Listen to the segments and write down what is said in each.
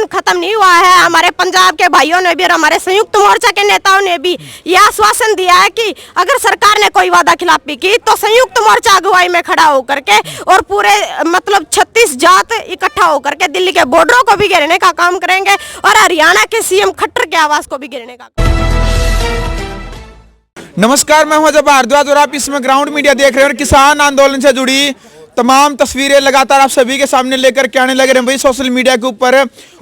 आंदोलन खत्म नहीं हुआ है। हमारे पंजाब के भाइयों ने भी और हमारे संयुक्त मोर्चा के नेताओं ने भी यह आश्वासन दिया है कि अगर सरकार ने कोई वादा खिलाफी की तो संयुक्त मोर्चा अगुवाई में खड़ा होकर के और पूरे मतलब 36 जात इकट्ठा होकर के दिल्ली के बॉर्डरों को भी घेरने का काम करेंगे और हरियाणा के सीएम खट्टर के आवास को भी घेरने का। नमस्कार, मैं हूं अजय भारद्वाज और आप इसमें ग्राउंड मीडिया देख रहे हैं। किसान आंदोलन से जुड़ी तमाम तस्वीरें लगातार आप सभी के सामने लेकर के आने लगे हैं भाई सोशल मीडिया के ऊपर।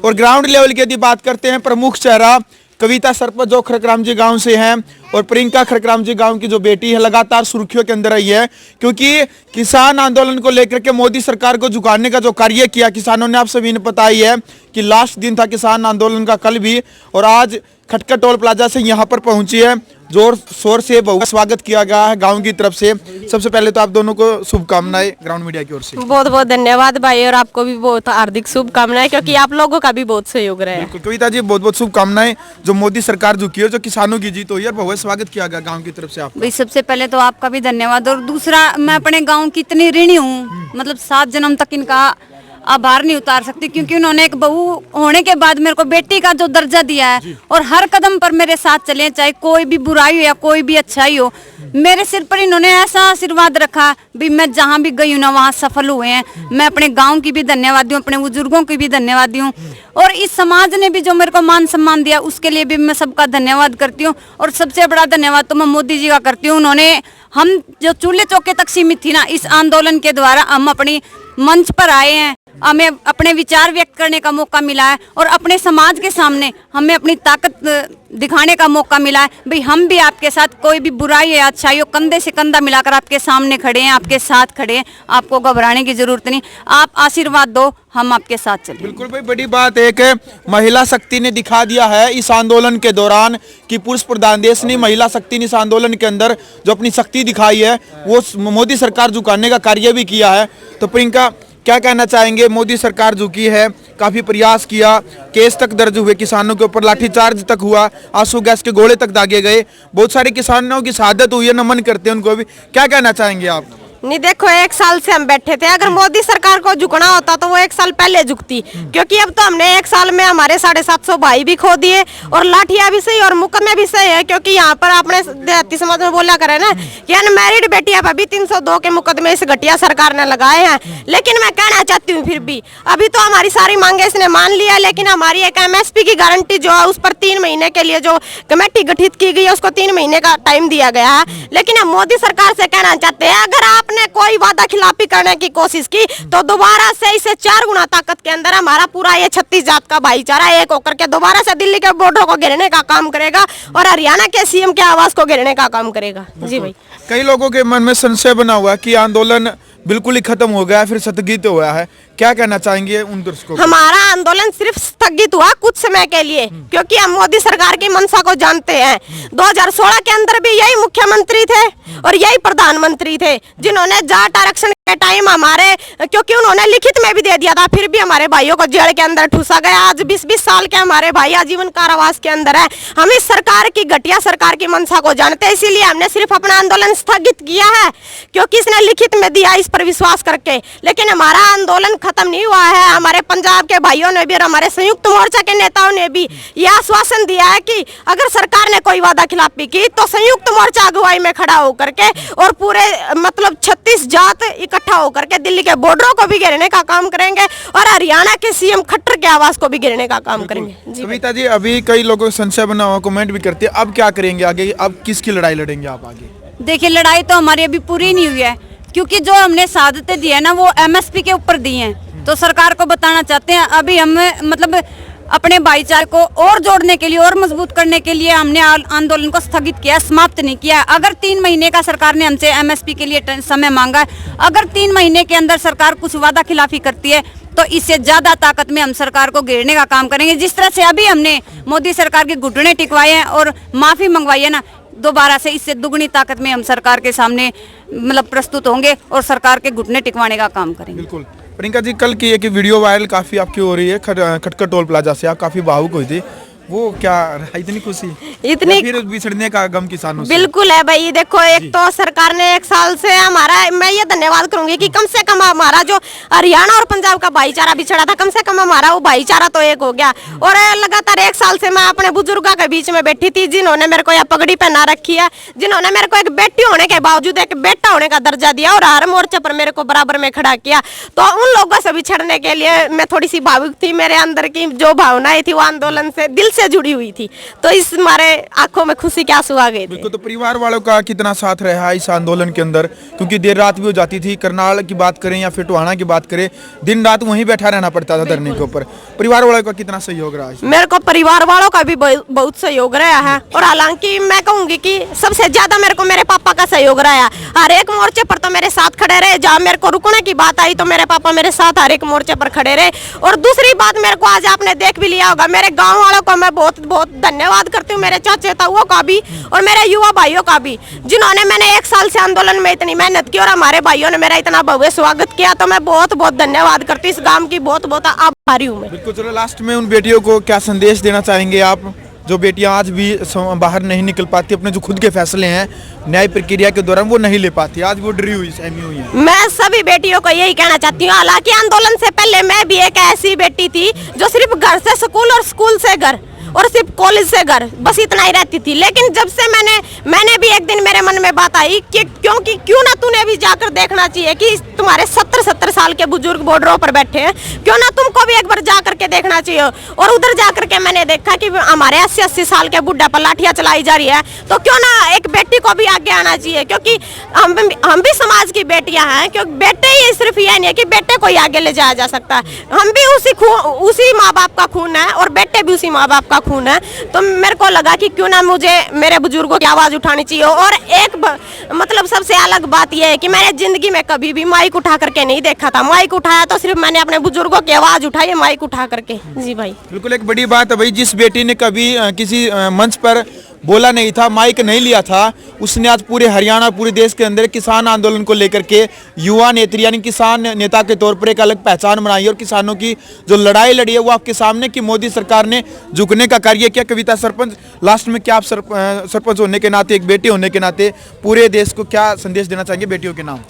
और ग्राउंड लेवल की यदि बात करते हैं, प्रमुख चेहरा कविता सरपंच जो खड़कराम जी गांव से हैं और प्रियंका खड़कराम जी गांव की जो बेटी है लगातार सुर्खियों के अंदर रही है, क्योंकि किसान आंदोलन को लेकर के मोदी सरकार को झुकाने का जो कार्य किया किसानों ने, आप सभी ने पता ही है कि लास्ट दिन था किसान आंदोलन का कल भी, और आज खटका टोल प्लाजा से यहाँ पर पहुंची है। जोर शोर से बहुत स्वागत किया गया है गांव की तरफ से। सबसे पहले तो आप दोनों को शुभकामनाएं ग्राउंड मीडिया की ओर से। बहुत बहुत धन्यवाद भाई, और आपको भी बहुत हार्दिक शुभकामनाएं, क्योंकि आप लोगों का भी बहुत सहयोग रहा है। कविता जी, बहुत बहुत शुभकामनाएं। जो मोदी सरकार झुकी है, जो किसानों की जीत हुई है, बहुत स्वागत किया गया गाँव की तरफ से। आप भाई सबसे पहले तो आपका भी धन्यवाद, और दूसरा मैं अपने गाँव की इतनी ऋणी हूँ, मतलब 7 जन्म तक इनका आभार नहीं उतार सकती, क्योंकि उन्होंने एक बहू होने के बाद मेरे को बेटी का जो दर्जा दिया है और हर कदम पर मेरे साथ चले, चाहे कोई भी बुराई हो या कोई भी अच्छाई हो, मेरे सिर पर इन्होंने ऐसा आशीर्वाद रखा भी मैं जहाँ भी गई हूँ ना वहाँ सफल हुए हैं। मैं अपने गांव की भी धन्यवादी हूँ, अपने बुजुर्गों की भी धन्यवादी हूँ, और इस समाज ने भी जो मेरे को मान सम्मान दिया उसके लिए भी मैं सबका धन्यवाद करती हूँ। और सबसे बड़ा धन्यवाद तो मैं मोदी जी का करती हूँ। उन्होंने हम जो चूल्हे चौके तक सीमित थी ना, इस आंदोलन के द्वारा हम अपनी मंच पर आए हैं, हमें अपने विचार व्यक्त करने का मौका मिला है और अपने समाज के सामने हमें अपनी ताकत दिखाने का मौका मिला है। भाई हम भी आपके साथ, कोई भी बुराई या अच्छाई हो, कंधे से कंधा मिलाकर आपके सामने खड़े हैं, आपके साथ खड़े हैं। आपको घबराने की जरूरत नहीं, आप आशीर्वाद दो, हम आपके साथ चलें। बिल्कुल भाई, बड़ी बात एक है, महिला शक्ति ने दिखा दिया है इस आंदोलन के दौरान कि पुरुष प्रधान देश ने महिला शक्ति ने इस आंदोलन के अंदर जो अपनी शक्ति दिखाई है वो मोदी सरकार झुकाने का कार्य भी किया है। तो प्रियंका, क्या कहना चाहेंगे? मोदी सरकार झुकी है, काफी प्रयास किया, केस तक दर्ज हुए, किसानों के ऊपर लाठीचार्ज तक हुआ, आंसू गैस के गोले तक दागे गए, बहुत सारे किसानों की शहादत हुई है, नमन करते हैं उनको भी। क्या कहना चाहेंगे आप? नहीं देखो, 1 साल से हम बैठे थे, अगर मोदी सरकार को झुकना होता तो वो 1 साल पहले झुकती, क्योंकि अब तो हमने 1 साल में हमारे 750 भाई भी खो दिए और लाठियां भी सही और मुकदमे भी सही है। क्योंकि यहाँ पर आपने देहाती समाज में बोला करे ना कि अनमैरिड बेटियां पर भी 302 के मुकदमे इस घटिया सरकार ने लगाए हैं। लेकिन मैं कहना चाहती हूँ फिर भी अभी तो हमारी सारी मांगे इसने मान लिया, लेकिन हमारी एक MSP की गारंटी जो है उस पर 3 महीने के लिए जो कमेटी गठित की गई है उसको 3 महीने का टाइम दिया गया है। लेकिन हम मोदी सरकार से कहना चाहते हैं, अगर आपने कोई वादा खिलाफी करने की कोशिश की तो दोबारा से इसे 4 गुना ताकत के अंदर हमारा पूरा ये 36 जात का भाईचारा एक होकर के दोबारा से दिल्ली के बॉर्डर को घेरने का काम करेगा और हरियाणा के सीएम के आवास को घेरने का काम करेगा। जी भाई, कई लोगों के मन में संशय बना हुआ है कि आंदोलन बिल्कुल ही खत्म हो गया है, फिर स्थगित हुआ है। क्या कहना चाहेंगे उन दर्शकों को? हमारा आंदोलन सिर्फ स्थगित हुआ कुछ समय के लिए, क्योंकि हम मोदी सरकार की मंशा को जानते हैं। 2016 के अंदर भी यही मुख्यमंत्री थे और यही प्रधानमंत्री थे जिन्होंने जाट आरक्षण के टाइम हमारे, क्योंकि उन्होंने लिखित में भी दे दिया था, फिर भी हमारे भाइयों को जेल के अंदर ठूसा गया। आज 20-20 साल के हमारे भाई आजीवन कारावास के अंदर है। हम इस सरकार की, घटिया सरकार की मंशा को जानते हैं, इसीलिए हमने सिर्फ अपना आंदोलन स्थगित किया है, क्योंकि इसने लिखित में दिया इस पर विश्वास करके। लेकिन हमारा आंदोलन खत्म नहीं हुआ है। हमारे पंजाब के भाइयों ने भी और हमारे संयुक्त मोर्चा के नेताओं ने भी यह आश्वासन दिया है कि अगर सरकार ने कोई वादा खिलाफी की तो संयुक्त मोर्चा अगुवाई में खड़ा होकर के और पूरे मतलब 36 जात इकट्ठा होकर के दिल्ली के बॉर्डरों को भी घेरने का काम करेंगे और हरियाणा के सीएम खट्टर के आवास को भी घेरने का काम करेंगे। कविता जी, अभी कई लोगों को संशय बना हुआ, कमेंट भी करते हैं, अब क्या करेंगे आगे? अब किसकी लड़ाई लड़ेंगे आप आगे? देखिए, लड़ाई तो हमारी अभी पूरी नहीं हुई है, क्योंकि जो हमने शहादतें दी है ना वो MSP के ऊपर दी हैं। तो सरकार को बताना चाहते हैं, अभी हम मतलब अपने भाईचारे को और जोड़ने के लिए और मजबूत करने के लिए हमने आंदोलन को स्थगित किया, समाप्त नहीं किया। अगर 3 महीने का सरकार ने हमसे MSP के लिए समय मांगा है, अगर 3 महीने के अंदर सरकार कुछ वादा खिलाफी करती है तो इससे ज्यादा ताकत में हम सरकार को घेरने का काम करेंगे। जिस तरह से अभी हमने मोदी सरकार के घुटने टिकवाए हैं और माफी मंगवाई है ना, दोबारा से इससे दुगनी ताकत में हम सरकार के सामने मतलब प्रस्तुत होंगे और सरकार के घुटने टिकवाने का काम करेंगे। बिल्कुल। प्रियंका जी, कल की एक वीडियो वायरल काफी आपकी हो रही है, खटका टोल प्लाजा से आप काफी भावुक हुई थी, वो क्या रहा इतनी खुशी, इतनी या फिर बिछड़ने का गम किसानों से? बिल्कुल है भाई। देखो एक तो सरकार ने 1 साल से हमारा, मैं ये धन्यवाद करूंगी कि कम से कम हमारा जो हरियाणा और पंजाब का भाईचारा बिछड़ा था, कम से कम हमारा वो भाईचारा तो एक हो गया। और लगातार 1 साल से मैं अपने बुजुर्गों के बीच में बैठी थी, जिन्होंने मेरे को यह पगड़ी पहना रखी है, जिन्होंने मेरे को एक बेटी होने के बावजूद एक बेटा होने का दर्जा दिया और हर मोर्चे पर मेरे को बराबर में खड़ा किया। तो उन लोगों से बिछड़ने के लिए मैं थोड़ी सी भावुक थी। मेरे अंदर की जो भावनाएं थी वो आंदोलन से दिल से जुड़ी हुई थी, तो इस हमारे आंखों में खुशी के आंसू आ गए थे। बिल्कुल। तो परिवार वालों का कितना साथ रहा इस आंदोलन के अंदर, क्योंकि देर रात भी हो जाती थी, करनाल की बात करें या फिर टोहाना की बात करें, दिन रात वहीं बैठा रहना पड़ता था धरने के ऊपर। परिवार वालों का कितना सहयोग रहा? मेरे को परिवार वालों का भी बहुत सहयोग रहा है, और हालांकि मैं कहूंगी कि सबसे ज्यादा मेरे को मेरे पापा का सहयोग रहा है। हर एक मोर्चे पर तो मेरे साथ खड़े रहे, जहाँ मेरे को रुकने की बात आई तो मेरे पापा मेरे साथ हर एक मोर्चे पर खड़े रहे। और दूसरी बात, मेरे को आज आपने देख भी लिया होगा, मेरे गाँव वालों को मैं बहुत बहुत धन्यवाद करती हूँ, मेरे चाचा ताऊओं का भी और मेरे युवा भाइयों का भी, जिन्होंने मैंने 1 साल से आंदोलन में इतनी मेहनत की और हमारे भाइयों ने मेरा इतना भव्य स्वागत किया। तो मैं बहुत बहुत धन्यवाद करती हूँ, इस गांव की बहुत बहुत आभारी हूँ मैं। बिल्कुल। चलो लास्ट में उन बेटियों को क्या संदेश देना चाहेंगे आप, जो बेटियां आज भी बाहर नहीं निकल पाती, अपने जो खुद के फैसले हैं न्याय प्रक्रिया के दौरान वो नहीं ले पाती, आज वो डरी हुई सहमी हुई है? मैं सभी बेटियों को यही कहना चाहती हूँ, हालांकि आंदोलन से पहले मैं भी एक ऐसी बेटी थी जो सिर्फ घर से स्कूल और स्कूल से घर और सिर्फ कॉलेज से घर, बस इतना ही रहती थी। लेकिन जब से मैंने भी एक दिन मेरे मन में बात आई कि क्यों ना तूने भी जाकर देखना चाहिए कि तुम्हारे 70 साल के बुजुर्ग बॉर्डरों पर बैठे हैं, क्यों ना तुमको भी एक बार जा करके देखना चाहिए। और उधर जा करके मैंने देखा कि हमारे 80 साल के बुढ़ा पर लाठियां चलाई जा रही है, तो क्यों ना एक बेटी को भी आगे आना चाहिए, क्योंकि हम भी समाज की बेटियां हैं। क्योंकि बेटे ही सिर्फ ये नहीं है कि बेटे को ही आगे ले जाया जा सकता है, हम भी उसी माँ बाप का खून है और बेटे भी उसी माँ बाप का खून है। तो मेरे को लगा कि क्यों ना मुझे मेरे बुजुर्गों की आवाज उठानी चाहिए। और एक मतलब सबसे अलग बात यह है कि मैंने जिंदगी में कभी भी माइक उठा करके नहीं देखा था, माइक उठाया तो सिर्फ मैंने अपने बुजुर्गों की आवाज उठाई है माइक उठा करके। जी भाई, बिल्कुल एक बड़ी बात है भाई, जिस बेटी ने कभी किसी मंच पर बोला नहीं था, माइक नहीं लिया था, उसने आज पूरे हरियाणा पूरे देश के अंदर किसान आंदोलन को लेकर के युवा नेत्री यानी किसान नेता के तौर पर एक अलग पहचान बनाई और किसानों की जो लड़ाई लड़ी है वो आपके सामने कि मोदी सरकार ने झुकने का कार्य किया। कविता सरपंच, लास्ट में क्या आप सरपंच होने के नाते, एक बेटी होने के नाते पूरे देश को क्या संदेश देना चाहेंगे बेटियों के नाम?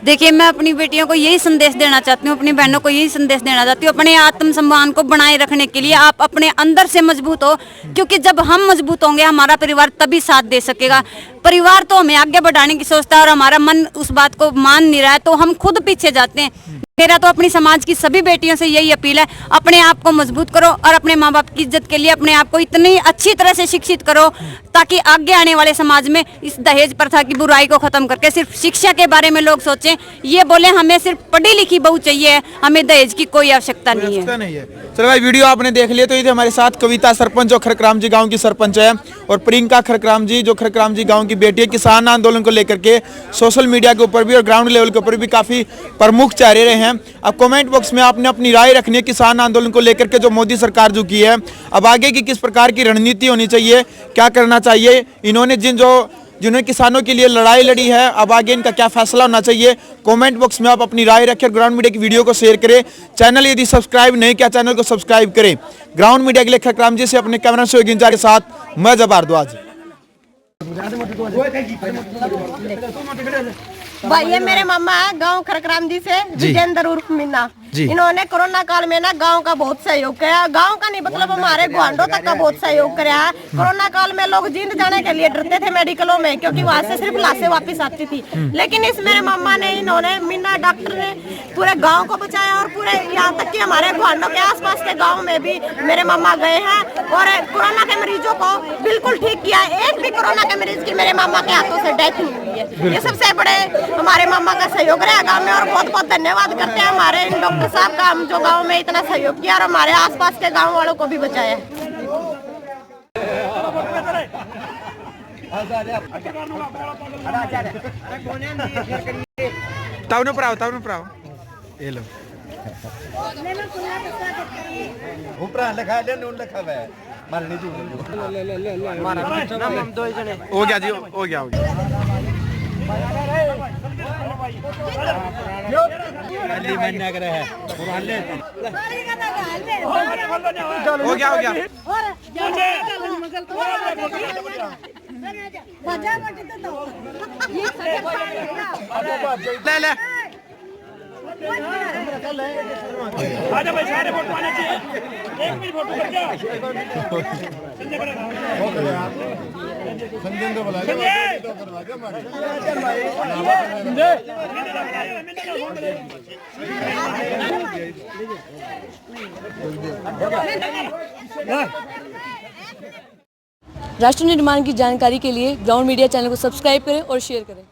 देखिए, मैं अपनी बेटियों को यही संदेश देना चाहती हूँ, अपनी बहनों को यही संदेश देना चाहती हूँ, अपने आत्मसम्मान को बनाए रखने के लिए आप अपने अंदर से मजबूत हो, क्योंकि जब हम मजबूत होंगे हमारा परिवार तभी साथ दे सकेगा। परिवार तो हमें आगे बढ़ाने की सोचता है और हमारा मन उस बात को मान नहीं रहा है, तो हम खुद पीछे जाते हैं। मेरा तो अपनी समाज की सभी बेटियों से यही अपील है, अपने आप को मजबूत करो और अपने माँ बाप की इज्जत के लिए अपने आप को इतनी अच्छी तरह से शिक्षित करो ताकि आगे आने वाले समाज में इस दहेज प्रथा की बुराई को खत्म करके सिर्फ शिक्षा के बारे में लोग सोचें, ये बोले हमें सिर्फ पढ़ी लिखी बहू चाहिए, हमें दहेज की कोई आवश्यकता नहीं है। चलो भाई, वीडियो आपने देख लिया। तो ये थे हमारे साथ कविता सरपंच जो खरकराम जी गांव की सरपंच है, और प्रियंका खरकराम जी जो खरकराम जी गांव की बेटी है। किसान आंदोलन को लेकर के सोशल मीडिया के ऊपर भी और ग्राउंड लेवल के ऊपर भी काफी प्रमुख चेहरे रहे हैं। अब कमेंट बॉक्स में आपने अपनी राय रखनी है किसान आंदोलन को लेकर के, जो मोदी सरकार जो की है, अब आगे की किस प्रकार की रणनीति होनी चाहिए, क्या करना चाहिए, इन्होंने जिन्होंने किसानों के लिए लड़ाई लड़ी है, अब आगे इनका क्या फैसला होना चाहिए। कमेंट बॉक्स में आप अपनी राय रखें, ग्राउंड मीडिया की वीडियो को शेयर करें, चैनल यदि सब्सक्राइब नहीं किया चैनल को सब्सक्राइब करें। ग्राउंड मीडिया के लिए खरकराम जी से अपने कैमरा से गिंजा के साथ मैं जब भारद्वाज। भाई ये मेरे मामा है गांव खरकराम जी से, विजेंद्र उर्फ मीना। इन्होंने कोरोना काल में ना गांव का बहुत सहयोग किया, गांव का नहीं मतलब हमारे गुआंढों तक का बहुत सहयोग किया है। कोरोना काल में लोग जींद जाने के लिए डरते थे मेडिकलों में, क्योंकि वहां से सिर्फ लाशें वापस आती थी। लेकिन इस मेरे मामा ने, इन्होंने मीना डॉक्टर ने पूरे गाँव को बचाया और पूरे यहाँ तक कि हमारे गुआंढों के आसपास के गाँव में भी मेरे मामा गए हैं और कोरोना के मरीजों को बिल्कुल ठीक किया। एक भी कोरोना के मरीज की मेरे मामा के हाथों से डेथ नहीं हुई है। ये सबसे बड़े हमारे मामा का सहयोग रहा गाँव में, और बहुत बहुत धन्यवाद करते हैं हमारे इन डॉक्टर साहब का, हम जो गांव में इतना सहयोग किया और हमारे आसपास के गांव वालों को भी बचाया। ताऊ प्राव ये लो ऊपर लिखा ले नून लिखा है मार नहीं जो हो गया जी, हो गया हो गया। ले ले आजा भाई सारे फोटो आने चाहिए। एक मिनट फोटो कर जा। संजय करो। संजय को बुला संजय तो करवा दे हमारे राष्ट्र निर्माण की जानकारी के लिए ग्राउंड मीडिया चैनल को सब्सक्राइब करें और शेयर करें।